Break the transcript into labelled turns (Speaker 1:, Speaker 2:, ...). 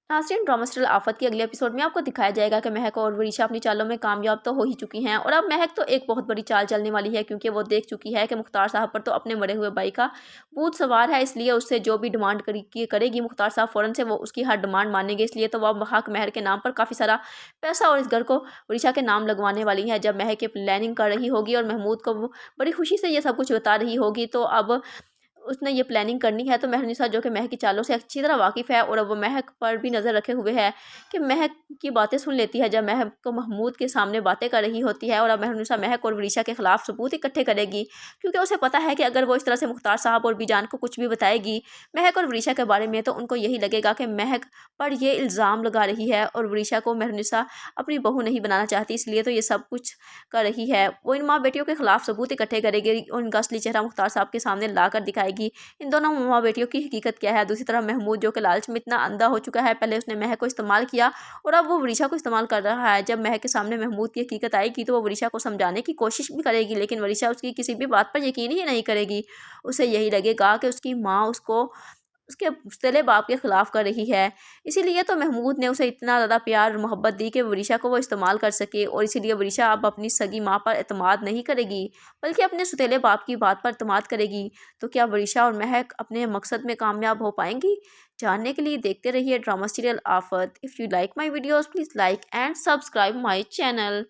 Speaker 1: नाज़रीन, drama serial आफत के अगले एपिसोड में आपको दिखाया जाएगा कि महक और वरीशा अपनी चालों में कामयाब तो हो ही चुकी हैं और अब महक तो एक बहुत बड़ी चाल चलने वाली है, क्योंकि वो देख चुकी है कि मुख्तार साहब पर तो अपने मरे हुए भाई का भूत सवार है। इसलिए उससे जो भी डिमांड करेगी मुख्तार साहब फ़ौरन से वो उसकी हर डिमांड मानेंगे। इसलिए तो वह हक महर के नाम पर काफ़ी सारा पैसा और इस घर को वरीशा के नाम लगवाने वाली है। जब महक ये प्लानिंग कर रही होगी और महमूद को वो बड़ी खुशी से ये सब कुछ बता रही होगी, तो अब उसने ये प्लानिंग करनी है। तो महरुनिसा, जो कि महक की चालों से अच्छी तरह वाकिफ़ है और अब वो महक पर भी नज़र रखे हुए है कि महक की बातें सुन लेती है जब महक को महमूद के सामने बातें कर रही होती है। और अब महरुनिसा महक और वरीशा के खिलाफ सबूत इकट्ठे करेगी, क्योंकि उसे पता है कि अगर वो इस तरह से मुख्तार साहब और बीजान को कुछ भी बताएगी महक और वरीशा के बारे में, तो उनको यही लगेगा कि महक पर ये इल्ज़ाम लगा रही है और वरीशा को महरुनिसा अपनी बहू नहीं बनाना चाहती। इसलिए तो ये सब कुछ कर रही है। वो इन माँ बेटियों के खिलाफ सबूत इकट्ठे करेगी और इनका असली चेहरा मुख्तार साहब के सामने ला कर दिखाएगी। इन दोनों माँ बेटियों की हकीकत क्या है। दूसरी तरफ महमूद, जो कि लालच में इतना अंधा हो चुका है, पहले उसने महक को इस्तेमाल किया और अब वो वरीशा को इस्तेमाल कर रहा है। जब महक के सामने महमूद की हकीकत आएगी तो वो वरीशा को समझाने की कोशिश भी करेगी, लेकिन वरीशा उसकी किसी भी बात पर यकीन ही नहीं करेगी। उसे यही लगेगा कि उसकी माँ उसको उसके सौतेले बाप के खिलाफ कर रही है। इसीलिए तो महमूद ने उसे इतना ज़्यादा प्यार और मोहब्बत दी कि वरीशा को वो इस्तेमाल कर सके, और इसीलिए वरीशा अब अपनी सगी माँ पर एतमाद नहीं करेगी, बल्कि अपने सौतेले बाप की बात पर एतमाद करेगी। तो क्या वरीशा और महक अपने मकसद में कामयाब हो पाएंगी? जानने के लिए देखते रहिए ड्रामा सीरियल आफत। If you like my videos, please like and subscribe my channel.